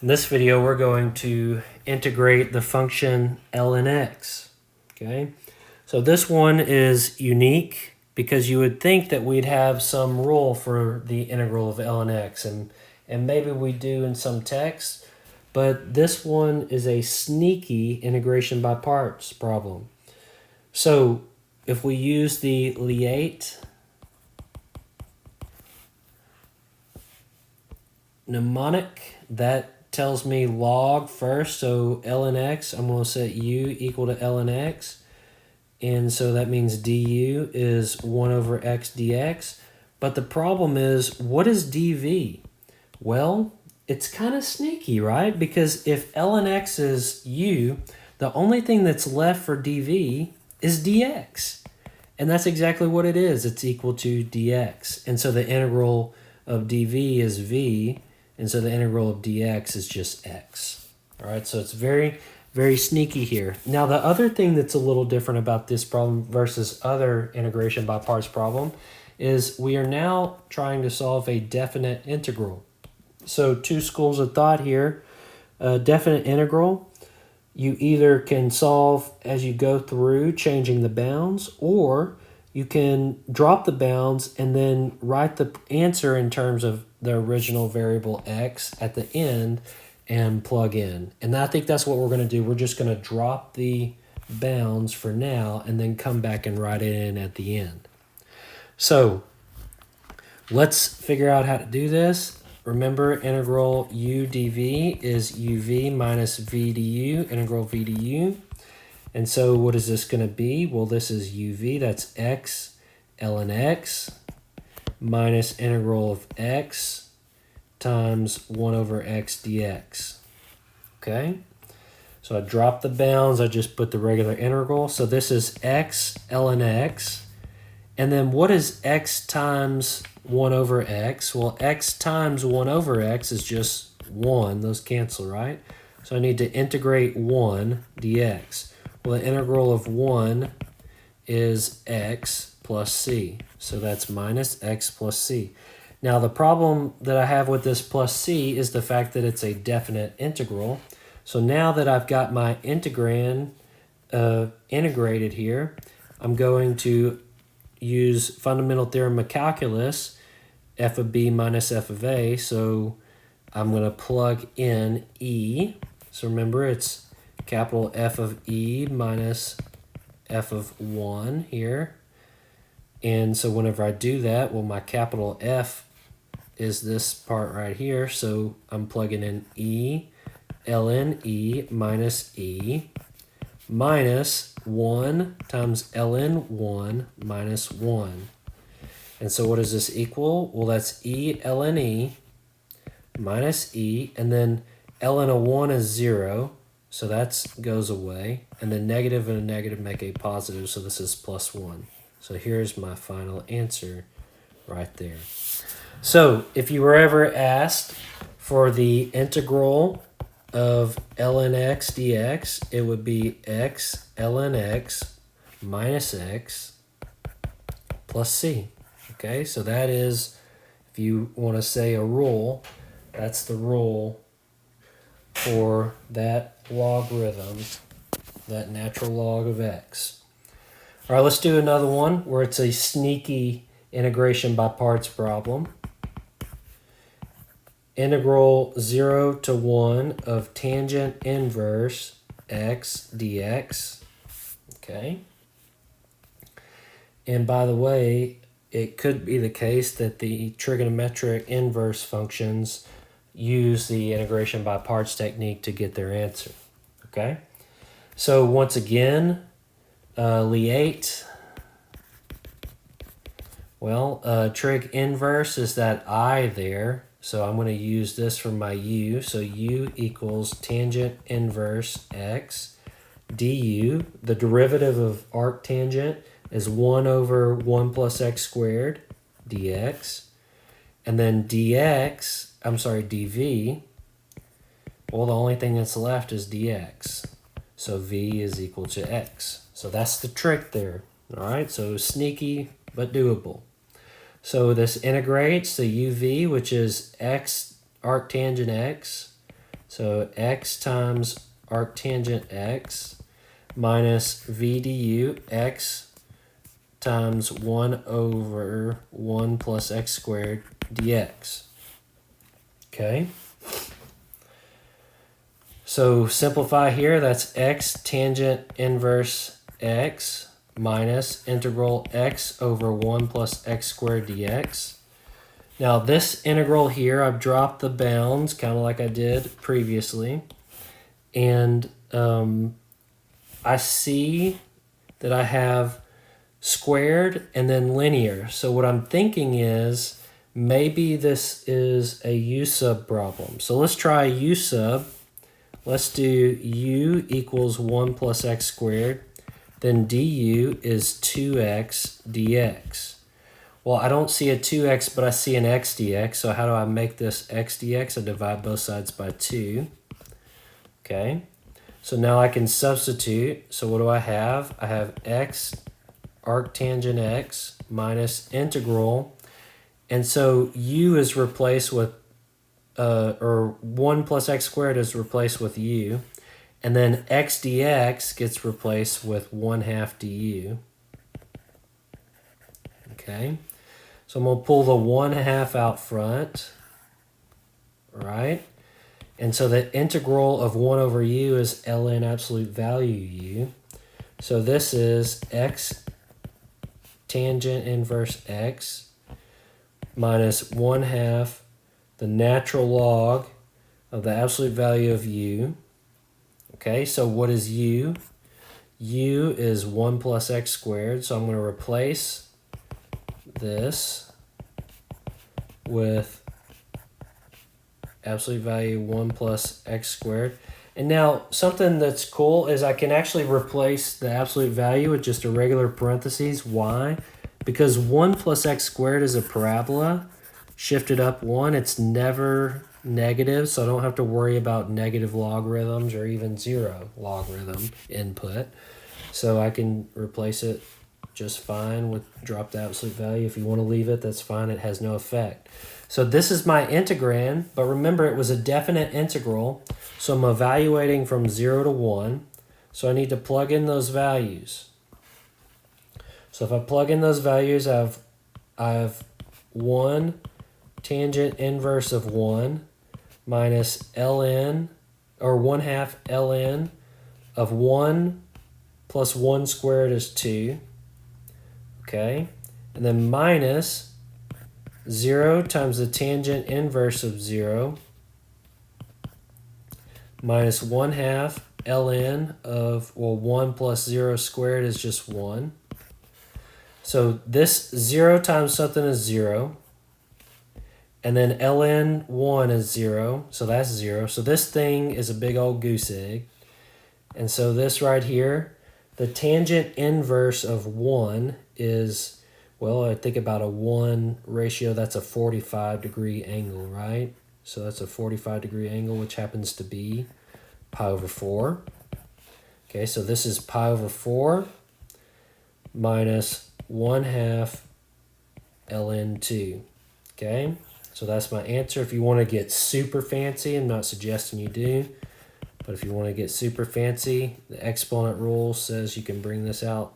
In this video, we're going to integrate the function ln x. Okay, so this one is unique because you would think that we'd have some rule for the integral of ln x, and maybe we do in some text, but this one is a sneaky integration by parts problem. So if we use the Liate mnemonic, that tells me log first, so ln x, I'm going to set u equal to ln x, and so that means du is 1 over x dx. But the problem is, what is dv? Well, it's kind of sneaky, right? Because if ln x is u, the only thing that's left for dv is dx. And that's exactly what it is. It's equal to dx. And so the integral of dv is v, and so the integral of dx is just x. All right, so it's very, very sneaky here. Now, the other thing that's a little different about this problem versus other integration by parts problem is we are now trying to solve a definite integral. So two schools of thought here. A definite integral, you either can solve as you go through changing the bounds, or you can drop the bounds and then write the answer in terms of the original variable x at the end and plug in. And I think that's what we're going to do. We're just going to drop the bounds for now and then come back and write it in at the end. So let's figure out how to do this. Remember, integral u dv is uv minus v du, integral v du. And so what is this going to be? Well, this is uv, that's x ln x, minus integral of x times 1 over x dx. Okay? So I dropped the bounds, I just put the regular integral. So this is x ln x. And then what is x times 1 over x? Well, x times 1 over x is just 1. Those cancel, right? So I need to integrate 1 dx. Well, the integral of 1 is x plus c. So that's minus x plus c. Now, the problem that I have with this plus c is the fact that it's a definite integral. So now that I've got my integrand integrated here, I'm going to use fundamental theorem of calculus, f of b minus f of a. So I'm going to plug in e. So remember, it's capital F of e minus f of 1 here. And so whenever I do that, well, my capital F is this part right here. So I'm plugging in e ln e minus e minus 1 times ln 1 minus 1. And so what does this equal? Well, that's e ln e minus e, and then ln of 1 is 0, so that goes away. And then negative and a negative make a positive, so this is plus 1. So here's my final answer right there. So if you were ever asked for the integral of ln x dx, it would be x ln x minus x plus c. Okay, so that is, if you want to say a rule, that's the rule for that logarithm, that natural log of x. All right, let's do another one where it's a sneaky integration by parts problem. Integral 0 to 1 of tangent inverse x dx. Okay. And by the way, it could be the case that the trigonometric inverse functions use the integration by parts technique to get their answer. Okay. So once again, Liate. Well, trig inverse is that I there. So I'm going to use this for my u. So u equals tangent inverse x du. The derivative of arctangent is 1 over 1 plus x squared dx. And then dv, well, the only thing that's left is dx. So v is equal to x. So that's the trick there. All right, so sneaky but doable. So this integrates the uv, which is x arctangent x, So x times arctangent x minus v du x times 1 over 1 plus x squared dx. Okay? So simplify here, that's x tangent inverse x minus integral x over 1 plus x squared dx. Now this integral here, I've dropped the bounds, kind of like I did previously. And I see that I have squared and then linear. So what I'm thinking is maybe this is a u sub problem. So let's try u sub. Let's do u equals 1 plus x squared. Then du is 2x dx. Well, I don't see a 2x, but I see an x dx. So how do I make this x dx? I divide both sides by 2. Okay. So now I can substitute. So what do I have? I have x arctangent x minus integral. And so u is replaced with, or 1 plus x squared is replaced with u. And then x dx gets replaced with 1/2 du. Okay. So I'm going to pull the 1/2 out front. Right? And so the integral of 1 over u is ln absolute value u. So this is x tangent inverse x minus 1/2 the natural log of the absolute value of u. Okay, so what is u? U is 1 plus x squared. So I'm going to replace this with absolute value 1 plus x squared. And now something that's cool is I can actually replace the absolute value with just a regular parentheses. Why? Because 1 plus x squared is a parabola. Shifted up 1, it's never negative, so I don't have to worry about negative logarithms or even 0 logarithm input. So I can replace it just fine with drop the absolute value. If you want to leave it, that's fine. It has no effect. So this is my integrand, but remember it was a definite integral. So I'm evaluating from 0 to 1. So I need to plug in those values. So if I plug in those values, I have 1 tangent inverse of 1 minus ln, or 1/2 ln of 1 plus 1 squared is 2. Okay, and then minus 0 times the tangent inverse of 0 minus 1/2 ln of, well, 1 plus 0 squared is just 1. So this 0 times something is 0. And then ln 1 is 0, so that's 0. So this thing is a big old goose egg. And so this right here, the tangent inverse of 1 is, well, I think about a 1 ratio, that's a 45-degree angle, right? So that's a 45-degree angle, which happens to be pi over 4. Okay, so this is pi over 4 minus 1/2 ln 2. Okay? So that's my answer. If you want to get super fancy, I'm not suggesting you do, but if you want to get super fancy, the exponent rule says you can bring this out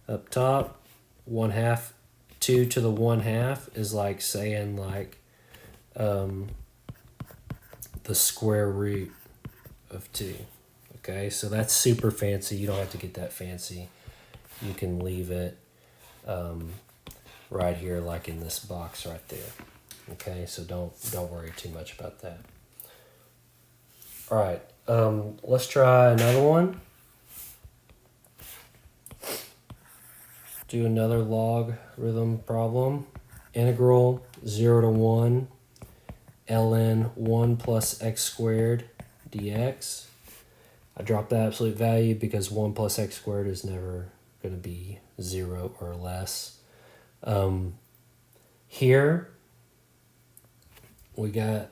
up top. 1/2, 2 to the 1/2 is like saying like the square root of 2. Okay, so that's super fancy. You don't have to get that fancy. You can leave it right here, like in this box right there. Okay, so don't worry too much about that. All right, let's try another one. Do another logarithm problem. Integral 0 to 1 ln 1 plus x squared dx. I dropped the absolute value because 1 plus x squared is never going to be 0 or less. Here, we got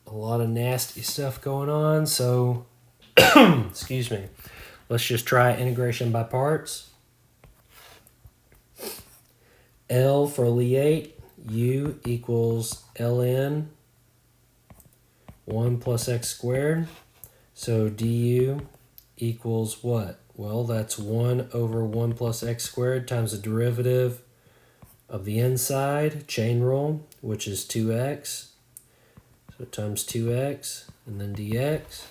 a lot of nasty stuff going on, so excuse me. Let's just try integration by parts. L for Lie, u equals ln 1 plus x squared. So du equals what? Well, that's 1 over 1 plus x squared times the derivative of the inside, chain rule, which is 2x. So times 2x, and then dx.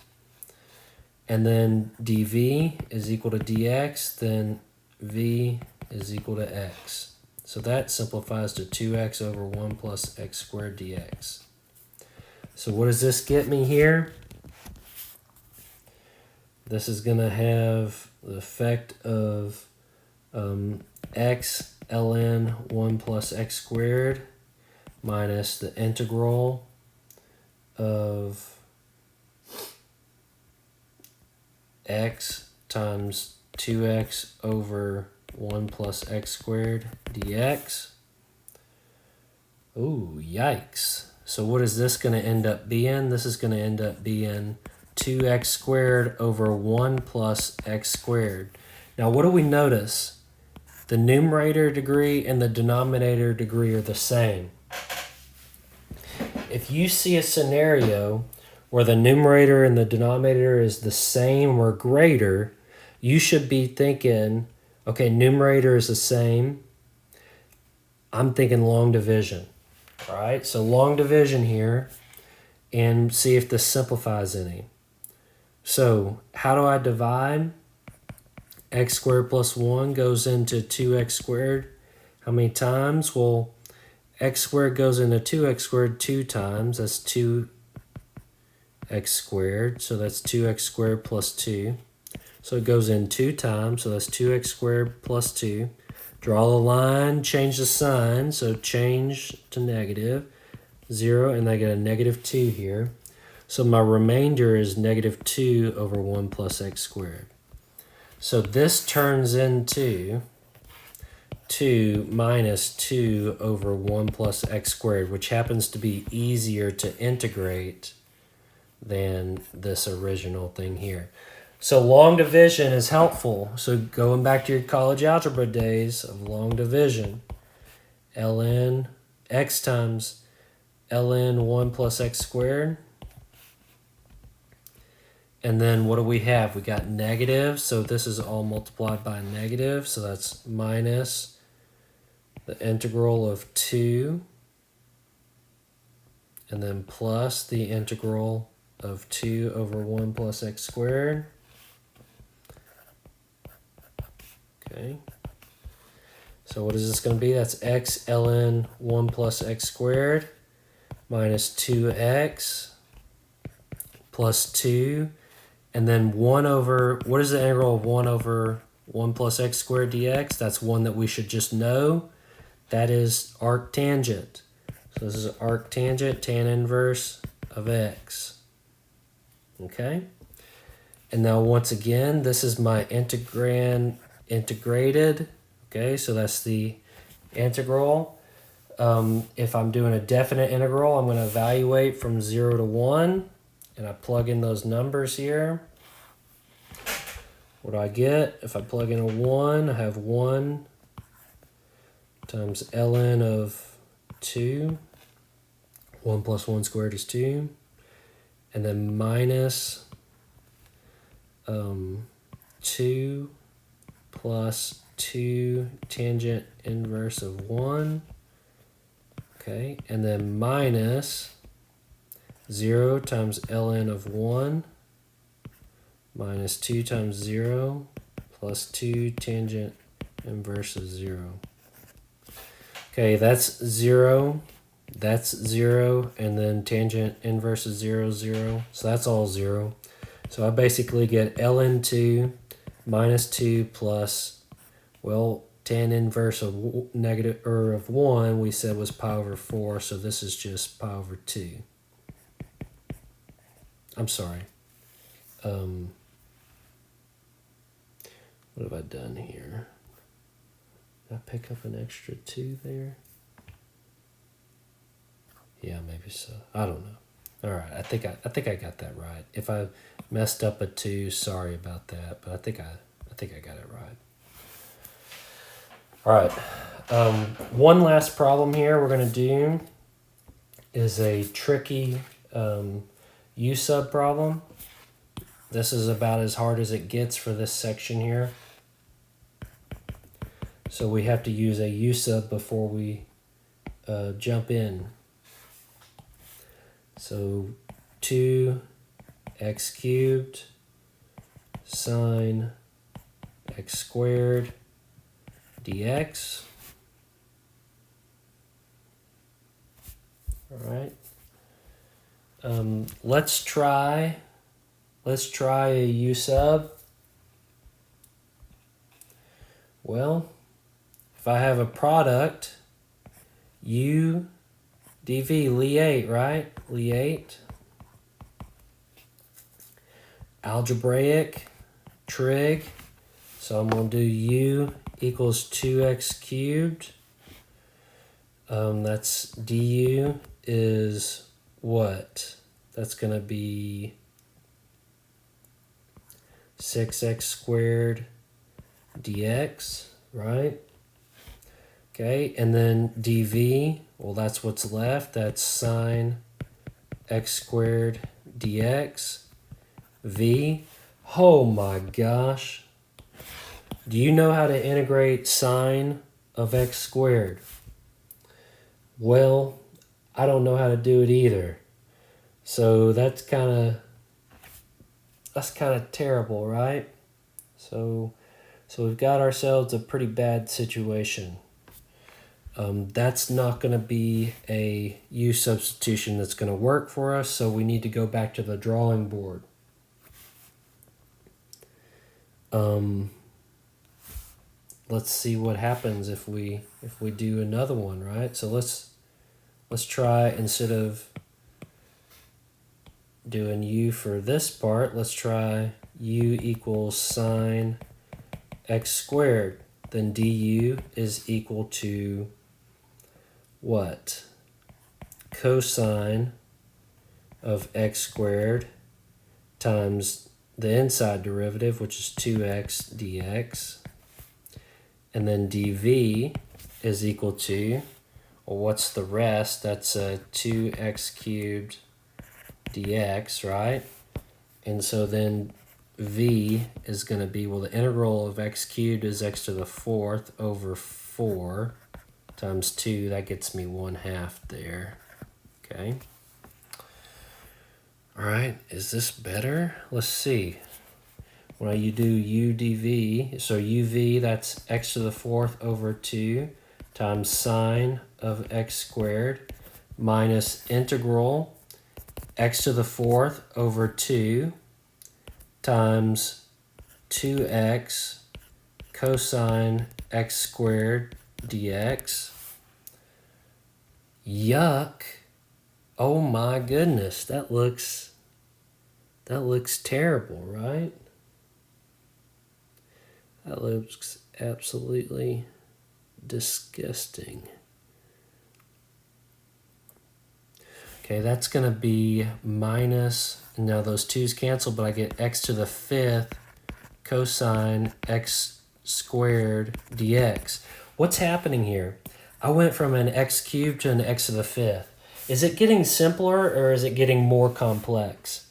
And then dv is equal to dx, then v is equal to x. So that simplifies to 2x over 1 plus x squared dx. So what does this get me here? This is going to have the effect of x ln 1 plus x squared minus the integral of x times 2x over 1 plus x squared dx. Ooh, yikes. So what is this going to end up being? This is going to end up being 2x squared over 1 plus x squared. Now what do we notice? The numerator degree and the denominator degree are the same. If you see a scenario where the numerator and the denominator is the same or greater, you should be thinking, okay, numerator is the same. I'm thinking long division, all right? So long division here, and see if this simplifies any. So how do I divide? X squared plus 1 goes into 2x squared. How many times? Well, x squared goes into 2x squared 2 times. That's 2x squared. So that's 2x squared plus 2. So it goes in 2 times. So that's 2x squared plus 2. Draw the line, change the sign. So change to negative 0, and I get a negative 2 here. So my remainder is negative 2 over 1 plus x squared. So this turns into 2 minus 2 over 1 plus x squared, which happens to be easier to integrate than this original thing here. So long division is helpful. So going back to your college algebra days of long division, ln x times ln 1 plus x squared. And then what do we have? We got negative, so this is all multiplied by negative, so that's minus the integral of 2, and then plus the integral of 2 over 1 plus x squared. Okay. So what is this going to be? That's x ln 1 plus x squared minus 2x plus 2. And then 1 over, what is the integral of 1 over 1 plus x squared dx? That's one that we should just know. That is arctangent. So this is arctangent tan inverse of x. Okay? And now once again, this is my integrated. Okay, so that's the integral. If I'm doing a definite integral, I'm going to evaluate from 0 to 1. And I plug in those numbers here. What do I get? If I plug in a 1, I have 1 times ln of 2. 1 plus 1 squared is 2. And then minus 2 plus 2 tangent inverse of 1. Okay, and then minus 0 times ln of 1 minus 2 times 0 plus 2 tangent inverse of 0. Okay, that's 0, and then tangent inverse of 0, 0. So that's all 0. So I basically get ln 2 minus 2 plus, well, tan inverse of negative, or of 1 we said was pi over 4, so this is just pi over 2. I'm sorry. What have I done here? Did I pick up an extra 2 there? Yeah, maybe so. I don't know. All right, I think I got that right. If I messed up a 2, sorry about that, but I think I got it right. All right. One last problem here we're going to do is a tricky U sub problem. This is about as hard as it gets for this section here. So we have to use a U sub before we jump in. So 2x cubed sine x squared dx. All right. Let's try a U sub. Well, if I have a product, U dv, Lie8, right? Lie8. Algebraic, trig. So I'm going to do U equals 2x cubed. That's du is what? That's going to be 6x squared dx, right? Okay, and then dv, well, that's what's left. That's sine x squared dx. V, oh my gosh. Do you know how to integrate sine of x squared? Well, I don't know how to do it either. So that's kind of terrible, right? So we've got ourselves a pretty bad situation. That's not going to be a U substitution that's going to work for us, so we need to go back to the drawing board. Let's see what happens if we do another one, right? So let's try, instead of doing U for this part, let's try U equals sine x squared. Then du is equal to what? Cosine of x squared times the inside derivative, which is 2x dx. And then dv is equal to, well, what's the rest? That's 2x cubed dx, right? And so then v is going to be, well, the integral of x cubed is x to the 4th over 4 times 2. That gets me 1/2 there. Okay. All right, is this better? Let's see. When you do u dv, so uv, that's x to the 4th over 2 times sine of x squared minus integral x to the 4th over 2 times 2x cosine x squared dx. Yuck. Oh my goodness, that looks terrible, right? That looks absolutely disgusting. Okay, that's going to be minus, now those 2's cancel, but I get x to the 5th cosine x squared dx. What's happening here? I went from an x cubed to an x to the 5th. Is it getting simpler or is it getting more complex?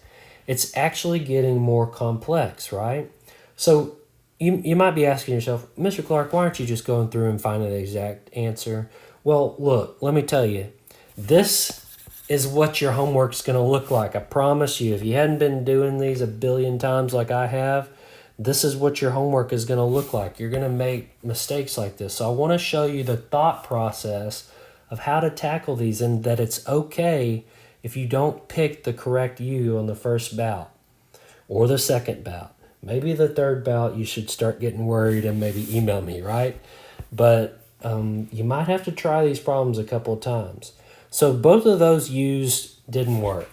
It's actually getting more complex, right? So you might be asking yourself, Mr. Clark, why aren't you just going through and finding the exact answer? Well, look, let me tell you, this is what your homework's going to look like. I promise you, if you hadn't been doing these a billion times like I have, this is what your homework is going to look like. You're going to make mistakes like this. So I want to show you the thought process of how to tackle these, and that it's okay if you don't pick the correct U on the first bout or the second bout. Maybe the third bout you should start getting worried and maybe email me, right? But you might have to try these problems a couple of times. So both of those U's didn't work.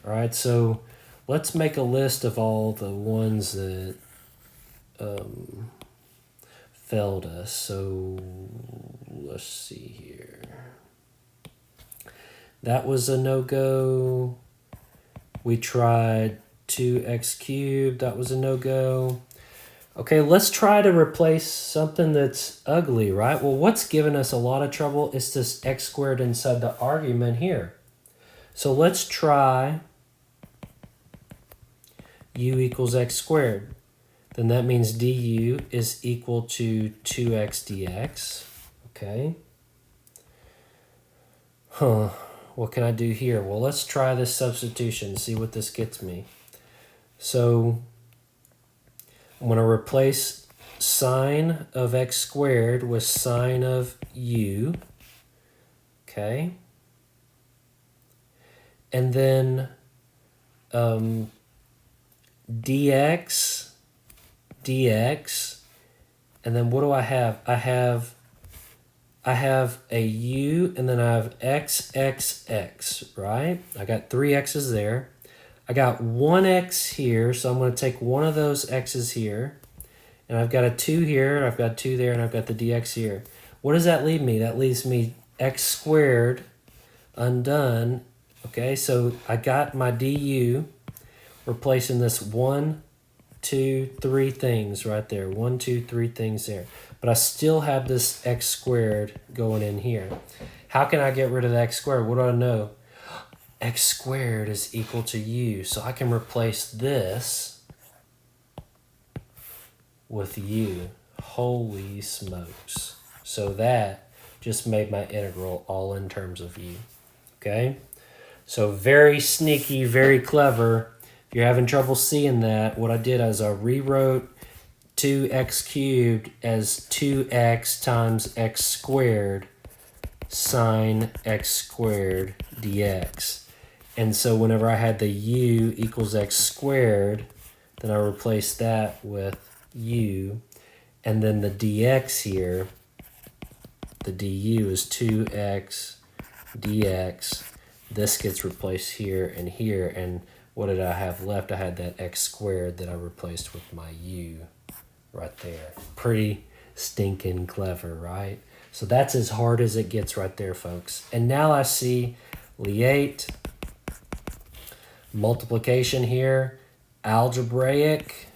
All right, so let's make a list of all the ones that failed us. So let's see here. That was a no-go. We tried 2x cubed. That was a no-go. Okay, let's try to replace something that's ugly, right? Well, what's given us a lot of trouble is this x squared inside the argument here. So let's try u equals x squared. Then that means du is equal to 2x dx. Okay. What can I do here? Well, let's try this substitution, see what this gets me. So I'm going to replace sine of x squared with sine of u. Okay. And then dx, and then what do I have? I have a u, and then I have x, right? I got 3 x's there. I got 1 x here, so I'm going to take one of those x's here. And I've got a 2 here, and I've got 2 there, and I've got the dx here. What does that leave me? That leaves me x squared undone. Okay, so I got my du, replacing this 1, 2, 3 things right there. 1, 2, 3 things there. But I still have this x squared going in here. How can I get rid of the x squared? What do I know? X squared is equal to u. So I can replace this with u. Holy smokes. So that just made my integral all in terms of u. Okay? So very sneaky, very clever. If you're having trouble seeing that, what I did is I rewrote 2x cubed as 2x times x squared sine x squared dx. And so whenever I had the u equals x squared, then I replaced that with u. And then the dx here, the du is 2x dx. This gets replaced here and here. And what did I have left? I had that x squared that I replaced with my u right there. Pretty stinking clever, right? So that's as hard as it gets right there, folks. And now I see Liate, multiplication here, algebraic,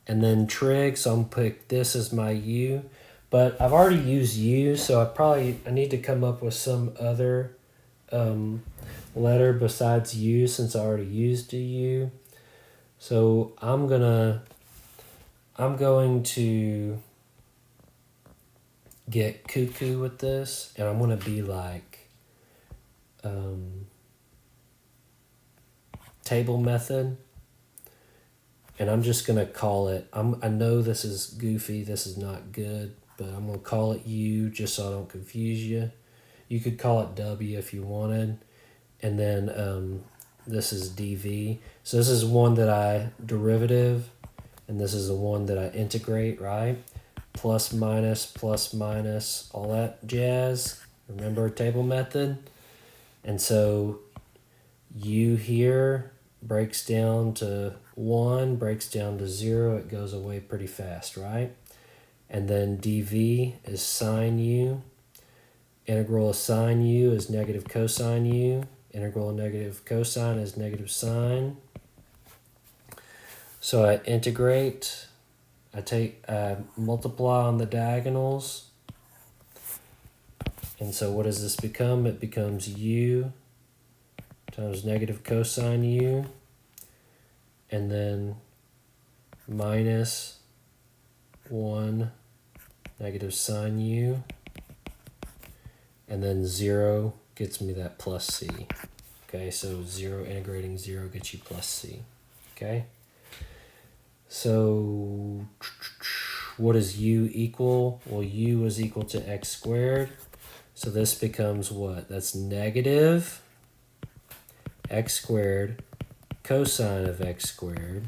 and then trig. So I'm going to pick this as my u. But I've already used u, so I need to come up with some other letter besides u, since I already used a u. So I'm going to get cuckoo with this, and I'm going to be like table method, and I'm just going to call it, I know this is goofy, this is not good, but I'm going to call it u just so I don't confuse you. You could call it w if you wanted. And then this is dv. So this is one that I derivative, and this is the one that I integrate, right? Plus, minus, all that jazz. Remember table method? And so u here breaks down to 1, breaks down to 0. It goes away pretty fast, right? And then dv is sine u. Integral of sine u is negative cosine u. Integral of negative cosine is negative sine. So I integrate, I multiply on the diagonals. And so what does this become? It becomes u times negative cosine u, and then minus 1 negative sine u, and then 0 gets me that plus c. Okay, so 0 integrating 0 gets you plus c. Okay, so what does u equal? Well, u is equal to x squared. So this becomes what? That's negative x squared cosine of x squared,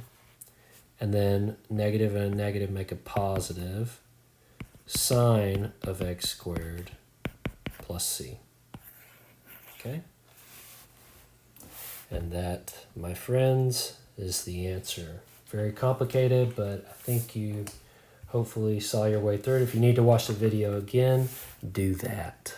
and then negative and a negative make a positive, sine of x squared plus c. Okay? And that, my friends, is the answer. Very complicated, but I think you hopefully saw your way through it. If you need to watch the video again, do that.